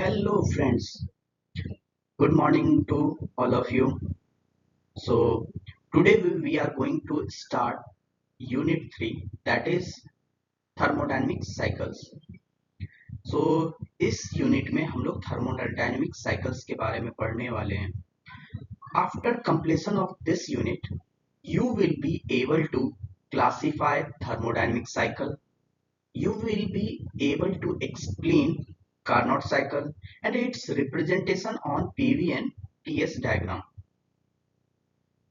Hello friends, good morning to all of you. So today we are going to start unit 3, that is thermodynamic cycles. So इस unit में हम लोग thermodynamic cycles के बारे में पढ़ने वाले हैं. After completion of this unit, you will be able to classify thermodynamic cycle. You will be able to explain Carnot cycle and its representation on PV and TS diagram.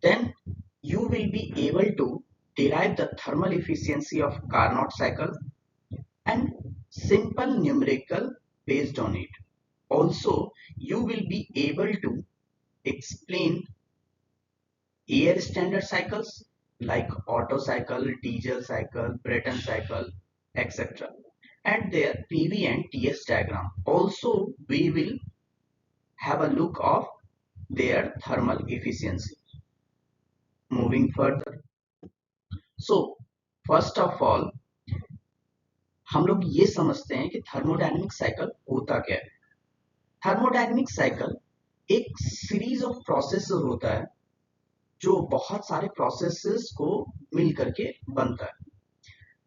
Then you will be able to derive the thermal efficiency of Carnot cycle and simple numerical based on it. Also, you will be able to explain air standard cycles like Otto cycle, diesel cycle, Brayton cycle, etc. and their PV and TS diagram. Also, we will have a look of their thermal efficiency. Moving further. So, first of all, हम लोग ये समझते हैं कि thermodynamic cycle होता क्या है. Thermodynamic cycle एक सीरीज ऑफ प्रोसेस होता है जो बहुत सारे प्रोसेसेस को मिल करके बनता है.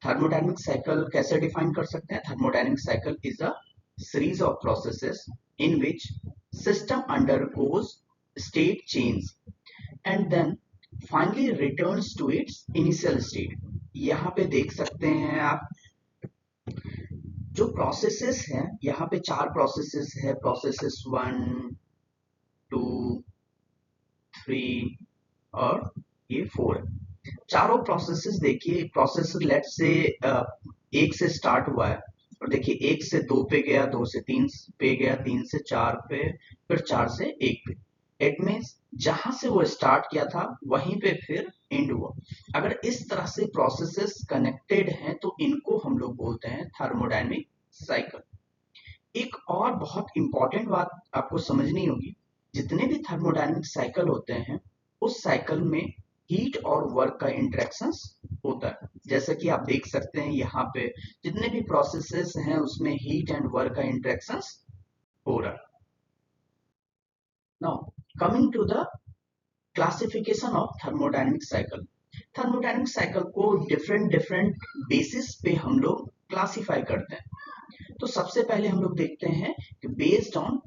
थर्मोडायनेमिक साइकिल कैसे डिफाइन कर सकते हैं? Thermodynamic cycle is a series of processes in which system undergoes state change and then finally returns to its initial state. यहाँ पे देख सकते हैं आप जो प्रोसेसेस हैं, यहाँ पे 4 प्रोसेसेस है. प्रोसेसेस 1, 2, 3 और ये 4 है. चारों प्रोसेसेस देखिए, प्रोसेस लेट से 1 से स्टार्ट हुआ है और देखिए 1 से 2 पे गया, 2 से 3 पे गया, 3 से 4 पे, फिर 4 से 1 पे. इट मीन्स जहां से वो स्टार्ट किया था वहीं पे फिर एंड हुआ. अगर इस तरह से प्रोसेसेस कनेक्टेड हैं तो इनको हम लोग बोलते हैं थर्मोडायनेमिक साइकिल. एक और बहुत इंपॉर्टेंट बात आपको समझनी होगी, जितने भी थर्मोडायनेमिक साइकिल होते हैं उस साइकिल में हीट और वर्क का इंटरेक्शंस होता है. जैसे कि आप देख सकते हैं यहाँ पे जितने भी प्रोसेसेस हैं उसमें हीट एंड वर्क का इंटरेक्शंस हो रहा है. Now coming to the classification of thermodynamic cycle. Thermodynamic cycle को डिफरेंट बेसिस पे हम लोग क्लासिफाई करते हैं. तो सबसे पहले हम लोग देखते हैं कि बेस्ड ऑन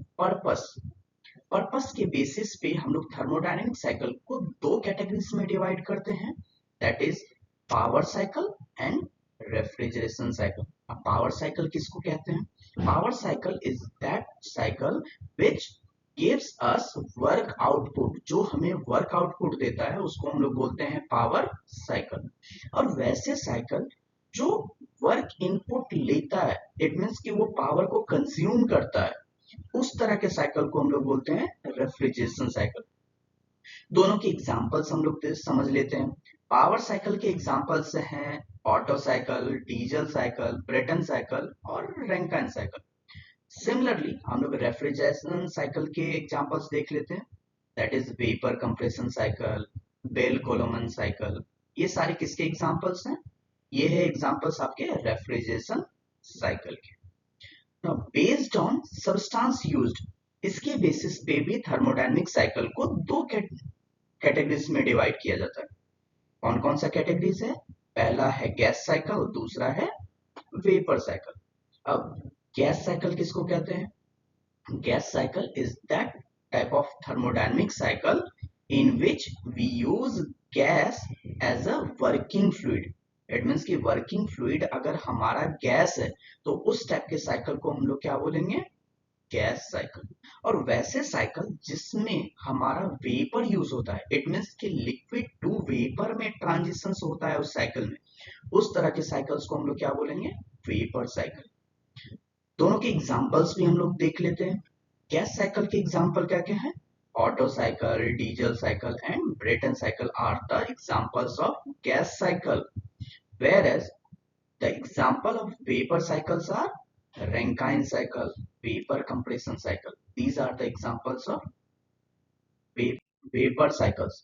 पर्पस के बेसिस पे हम लोग थर्मोडायनेमिक साइकिल को 2 कैटेगरीज में डिवाइड करते हैं, that is power cycle and refrigeration cycle. अब पावर साइकिल किसको कहते हैं? Power cycle is that cycle which gives us work output. जो हमें वर्क आउटपुट देता है उसको हम लोग बोलते हैं पावर साइकिल. और वैसे साइकिल जो वर्क इनपुट लेता है, इट मीन्स कि वो पावर को कंज्यूम करता है, उस तरह के साइकिल को हम लोग बोलते हैं रेफ्रिजरेशन साइकिल. दोनों के एग्जांपल्स हम लोग समझ लेते हैं. पावर साइकिल के एग्जांपल्स हैं Otto cycle, diesel cycle, Brayton cycle और रैंकाइन साइकिल. सिमिलरली हम लोग रेफ्रिजरेशन साइकिल के एग्जांपल्स देख लेते हैं, that is vapour compression cycle, Bell Coleman cycle. ये सारे किसके एग्जांपल्स हैं? ये है एग्जांपल्स आपके रेफ्रिजरेशन साइकिल के. Now, based on substance used, इसके बेसिस पे भी थर्मोडायनेमिक साइकिल को 2 कैटेगरीज में डिवाइड किया जाता है. कौन कौन सा कैटेगरीज है? पहला है गैस साइकिल और दूसरा है वेपर साइकिल. अब गैस साइकिल किसको कहते हैं? Gas cycle is that type of thermodynamic cycle in which we use gas as a working fluid. It means कि वर्किंग फ्लूइड अगर हमारा गैस है तो उस टाइप के साइकिल को हम लोग क्या बोलेंगे? Gas cycle. और वैसे साइकिल जिसमें हमारा वेपर यूज होता है, इट मीन्स कि लिक्विड टू वेपर में ट्रांजिशन होता है उस साइकिल में, उस तरह के साइकिल्स को हम लोग क्या बोलेंगे? Vapour cycle. दोनों के एग्जांपल्स भी हम लोग देख लेते हैं. गैस साइकिल के एग्जांपल क्या क्या है? Otto cycle, diesel cycle and Brayton cycle are the examples of gas cycle, whereas the example of vapor cycles are Rankine cycle, vapor compression cycle. These are the examples of vapor cycles.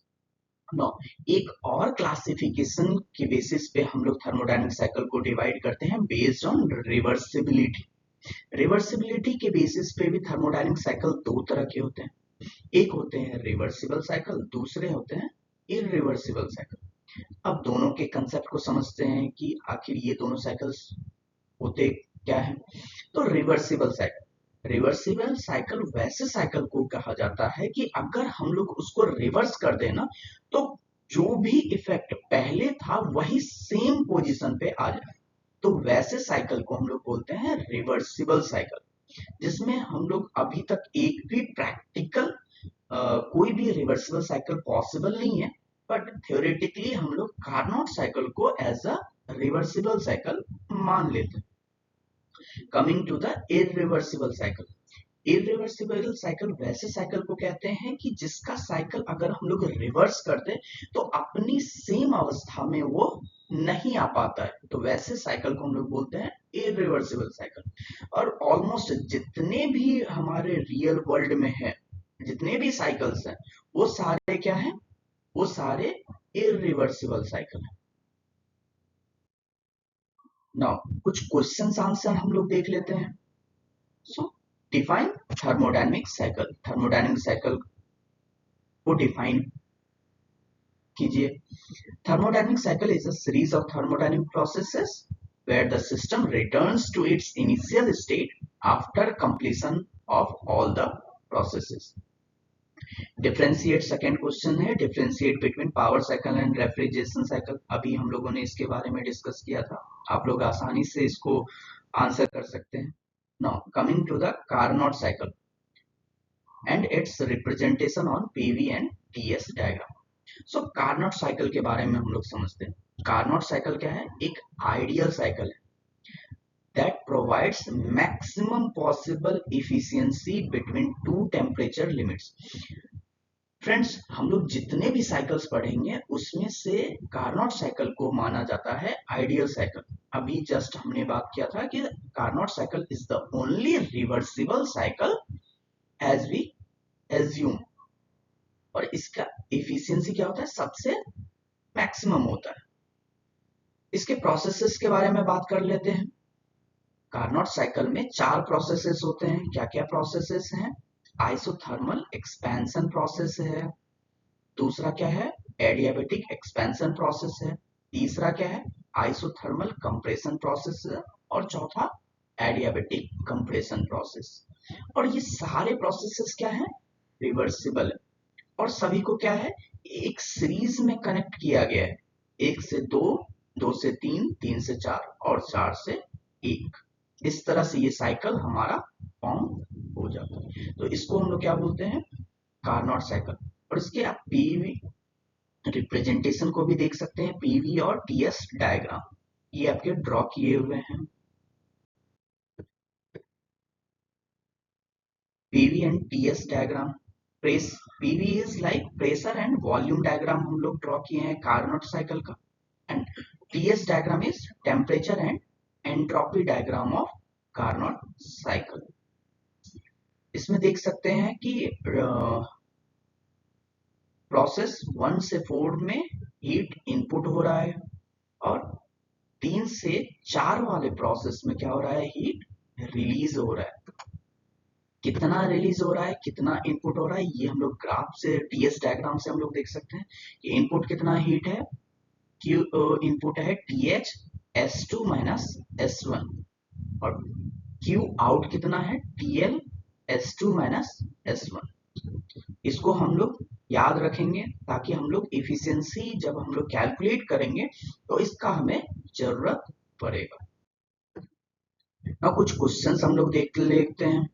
Now, एक और classification के basis पे हम लोग thermodynamic cycle को divide करते हैं based on reversibility. Reversibility के बेसिस पे भी थर्मोडायनेमिक साइकिल दो तरह के होते हैं, एक होते हैं रिवर्सिबल साइकिल, दूसरे होते हैं इरिवर्सिबल साइकिल। अब दोनों के कंसेप्ट को समझते हैं कि आखिर ये दोनों साइकिल्स होते क्या है। तो रिवर्सिबल साइकिल वैसे साइकिल को कहा जाता है कि अगर हम लोग उसको रिवर्स कर देना तो जो भी इफेक्ट पहले था वही सेम पोजीशन पे आ जाए, तो वैसे साइकिल को हम लोग बोलते हैं रिवर्सिबल साइकिल, जिसमें हम लोग अभी तक एक भी प्रैक्टिकल कोई भी रिवर्सिबल साइकिल पॉसिबल नहीं है, बट थ्योरेटिकली हम लोग कार्नोट साइकिल को एज अ रिवर्सिबल साइकिल मान लेते हैं। Coming to the irreversible cycle. Irreversible cycle वैसे साइकिल को कहते हैं कि जिसका साइकिल अगर हम लोग रिवर्स कर दें तो अपनी सेम अवस्था में वो नहीं आ पाता है, तो वैसे साइकिल को हम लोग बोलते हैं इरिवर्सिबल साइकिल। और ऑलमोस्ट जितने भी हमारे रियल वर्ल्ड में है, जितने भी साइकिल्स हैं, वो सारे क्या हैं, वो सारे इरिवर्सिबल साइकिल हैं। नाउ कुछ क्वेश्चंस आंसर हम लोग देख लेते हैं। सो define thermodynamic cycle. Thermodynamic cycle को डिफाइन कीजिए। Thermodynamic cycle is a series of thermodynamic processes where the system returns to its initial state after completion of all the processes. Differentiate second question है, differentiate between power cycle and refrigeration cycle. अभी हम लोगों ने इसके बारे में discuss किया था, आप लोग आसानी से इसको आंसर कर सकते हैं। Now coming to the Carnot cycle and its representation on PV and TS diagram. So Carnot cycle के बारे में हम लोग समझते हैं। कार्नोट साइकिल क्या है, एक आइडियल साइकिल है that provides maximum possible efficiency between two temperature limits. Friends, हम लोग जितने भी साइकिल्स पढ़ेंगे उसमें से कार्नोट साइकिल को माना जाता है आइडियल साइकिल। अभी जस्ट हमने बात किया था कि Carnot cycle is the only reversible cycle as we assume, और इसका एफिशिएंसी क्या होता है, सबसे मैक्सिमम होता है। इसके प्रोसेसेस के बारे में बात कर लेते हैं। कार्नोट साइकिल में 4 प्रोसेसेस होते हैं। क्या क्या प्रोसेसेस हैं? आइसोथर्मल एक्सपेंशन प्रोसेस है, दूसरा क्या है, एडियाबेटिक एक्सपेंशन प्रोसेस है, तीसरा क्या है, आइसोथर्मल कंप्रेशन प्रोसेस है, और चौथा एडियाबेटिक कंप्रेशन प्रोसेस। और ये सारे प्रोसेसेस क्या है, रिवर्सिबल है, और सभी को क्या है, एक सीरीज में कनेक्ट किया गया है, 1 से 2, 2 से 3, 3 से 4 और 4 से 1। इस तरह से ये साइकिल हमारा फॉर्म हो जाता है। तो इसको हम लोग क्या बोलते हैं, कार्नोट साइकिल। और इसके आप पीवी रिप्रेजेंटेशन को भी देख सकते हैं, पीवी और टीएस डायग्राम ये आपके ड्रॉ किए हुए हैं। PV and TS diagram, PV is like pressure and volume diagram हम लोग ड्रॉ किए हैं कार्नोट साइकिल का, and TS diagram is temperature and entropy diagram of Carnot cycle. इसमें देख सकते हैं कि प्रोसेस 1 से 4 में हीट इनपुट हो रहा है, और 3 से 4 वाले प्रोसेस में क्या हो रहा है, हीट रिलीज हो रहा है। कितना रिलीज हो रहा है, कितना इनपुट हो रहा है, ये हम लोग ग्राफ से, टीएस डायग्राम से हम लोग देख सकते हैं कि इनपुट कितना हीट है, क्यू इनपुट है TH S2 माइनस S1, और क्यू आउट कितना है, TL S2 माइनस S1। इसको हम लोग याद रखेंगे ताकि हम लोग एफिशिएंसी जब हम लोग कैलकुलेट करेंगे तो इसका हमें जरूरत पड़ेगा। ना कुछ क्वेश्चंस हम लोग देख लेते हैं।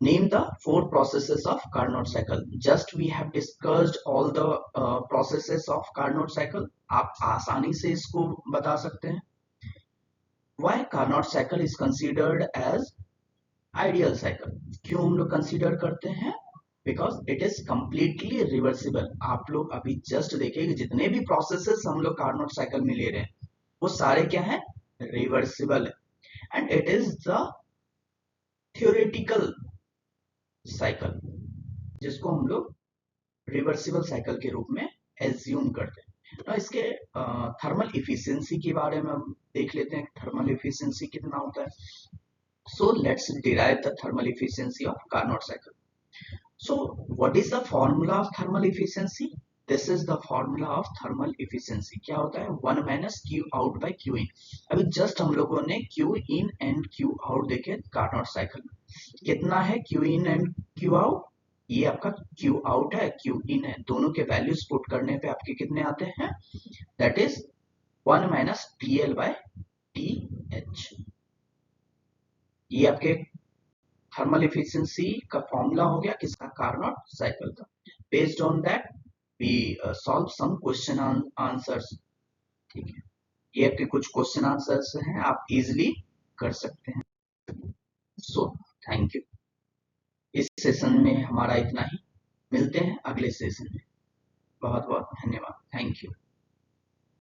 Name the 4 processes of Carnot cycle. Just we have discussed all the processes of Carnot cycle. आप आसानी से इसको बता सकते हैं। Why Carnot cycle is considered as ideal cycle? क्यों हम लोग कंसीडर करते हैं? Because it is completely reversible. आप लोग अभी जस्ट देखिए कि जितने भी प्रोसेसेस हम लोग कार्नोट साइकिल में ले रहे हैं वो सारे क्या है, रिवर्सिबल है, and it is the theoretical cycle जिसको हम लोग रिवर्सिबल साइकिल के रूप में एज्यूम करते हैं। तो इसके थर्मल इफिशिएंसी के बारे में हम देख लेते हैं, थर्मल इफिशिएंसी कितना होता है। So let's derive the thermal efficiency of Carnot cycle. So what is the formula of thermal efficiency? This is the formula of thermal efficiency. क्या होता है 1 minus Q out by Q in. अभी just हम लोगों ने Q in and Q out देखे Carnot cycle में. कितना है Q in and Q out? ये आपका क्यू आउट है, क्यू इन है. दोनों के वैल्यूज पुट करने पे आपके कितने आते हैं? That is 1 minus T L by T H. ये आपके थर्मल इफिशियंसी का फॉर्मूला हो गया किसका? कार्नोट साइकिल का. Based on that we solve some question answers. ठीक है, ये आपके कुछ क्वेश्चन आंसर्स हैं, आप इजिली कर सकते हैं. So thank you. इस सेशन में हमारा इतना ही. मिलते हैं अगले सेशन में. बहुत बहुत धन्यवाद. Thank you.